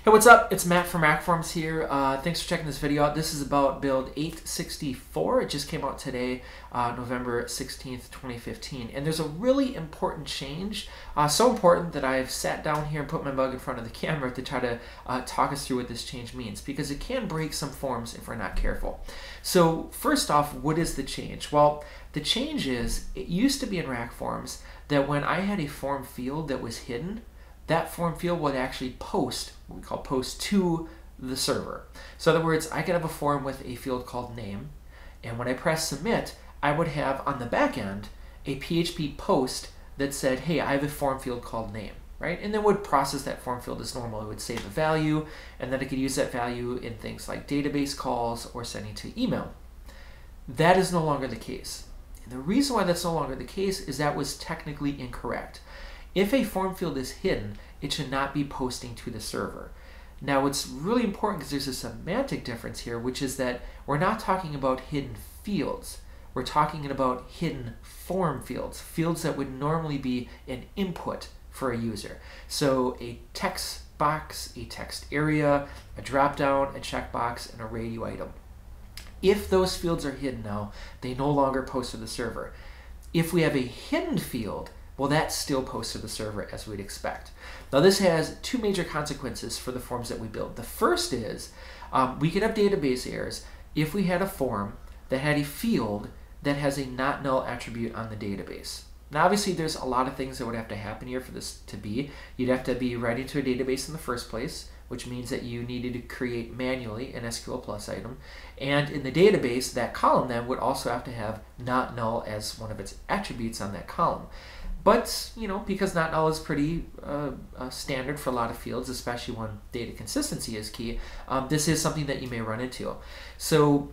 Hey, what's up? It's Matt from RackForms here. Thanks for checking this video out. This is about build 864. It just came out today, November 16th, 2015. And there's a really important change, so important that I've sat down here and put my mug in front of the camera to try to talk us through what this change means, because it can break some forms if we're not careful. So first off, what is the change? Well, the change is, it used to be in RackForms that when I had a form field that was hidden, that form field would actually post, what we call post to the server. So in other words, I could have a form with a field called name, and when I press submit, I would have on the back end a PHP post that said, hey, I have a form field called name, right? And then would process that form field as normal. It would save a value, and then it could use that value in things like database calls or sending to email. That is no longer the case. And the reason why that's no longer the case is that was technically incorrect. If a form field is hidden, it should not be posting to the server. Now, it's really important because there's a semantic difference here, which is that we're not talking about hidden fields. We're talking about hidden form fields, fields that would normally be an input for a user. So a text box, a text area, a dropdown, a checkbox, and a radio item. If those fields are hidden now, they no longer post to the server. If we have a hidden field, well, that still posts to the server as we'd expect. Now, this has two major consequences for the forms that we build. The first is we could have database errors if we had a form that had a field that has a not null attribute on the database. Now, obviously, there's a lot of things that would have to happen here for this to be. You'd have to be writing to a database in the first place, which means that you needed to create manually an SQL Plus item. And in the database, that column then would also have to have not null as one of its attributes on that column. But, you know, because not null is pretty standard for a lot of fields, especially when data consistency is key, this is something that you may run into. So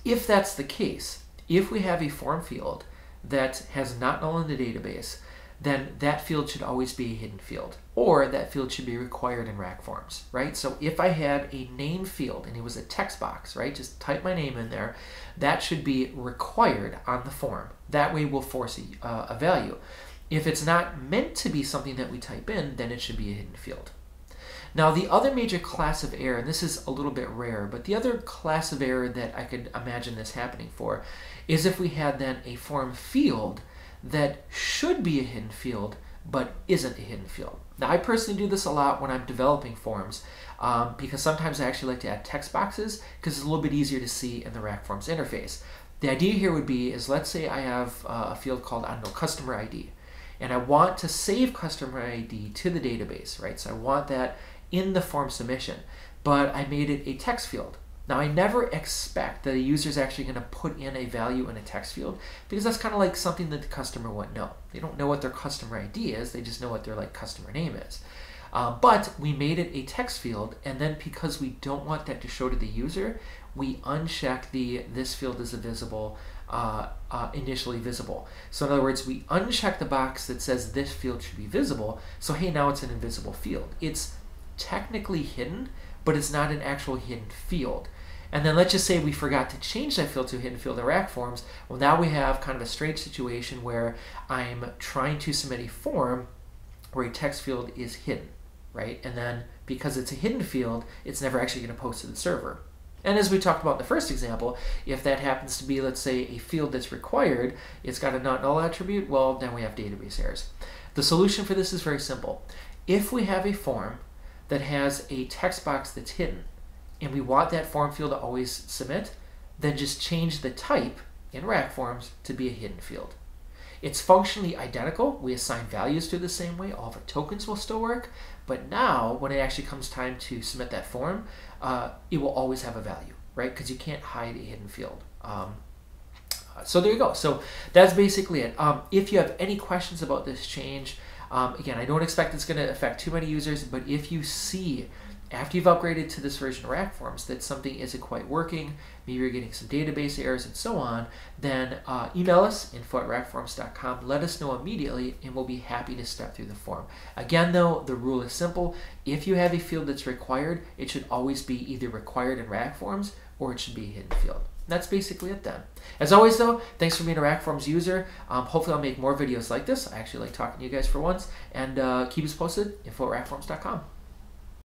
if that's the case, if we have a form field that has not null in the database, then that field should always be a hidden field, or that field should be required in RackForms, right? So if I had a name field and it was a text box, right, just type my name in there, that should be required on the form. That way we'll force a value. If it's not meant to be something that we type in, then it should be a hidden field. Now, the other major class of error, and this is a little bit rare, but the other class of error that I could imagine this happening for is if we had then a form field that should be a hidden field but isn't a hidden field. Now, I personally do this a lot when I'm developing forms because sometimes I actually like to add text boxes because it's a little bit easier to see in the RackForms interface. The idea here would be is, let's say I have a field called, I don't know, customer ID, and I want to save customer ID to the database, right? So I want that in the form submission, but I made it a text field. Now, I never expect that a user is actually going to put in a value in a text field, because that's kind of like something that the customer wouldn't know. They don't know what their customer ID is, they just know what their customer name is. But we made it a text field, and then because we don't want that to show to the user, we uncheck the this field is visible, initially visible. So in other words, we uncheck the box that says this field should be visible, so hey, now it's an invisible field. It's technically hidden, but it's not an actual hidden field. And then let's just say we forgot to change that field to a hidden field in RackForms. Well, now we have kind of a strange situation where I'm trying to submit a form where a text field is hidden, right? And then because it's a hidden field, it's never actually going to post to the server. And as we talked about in the first example, if that happens to be, let's say, a field that's required, it's got a not null attribute, well, then we have database errors. The solution for this is very simple. If we have a form that has a text box that's hidden, and we want that form field to always submit, then just change the type in RackForms to be a hidden field. It's functionally identical. We assign values to it the same way. All of our tokens will still work. But now, when it actually comes time to submit that form, it will always have a value, right? Because you can't hide a hidden field. So there you go. So that's basically it. If you have any questions about this change, again, I don't expect it's going to affect too many users, but if you see after you've upgraded to this version of RackForms that something isn't quite working, maybe you're getting some database errors and so on, then email us, info@rackforms.com. Let us know immediately, and we'll be happy to step through the form. Again, though, the rule is simple. If you have a field that's required, it should always be either required in RackForms or it should be a hidden field. That's basically it then. As always, though, thanks for being a RackForms user. Hopefully I'll make more videos like this. I actually like talking to you guys for once. And keep us posted, info@rackforms.com.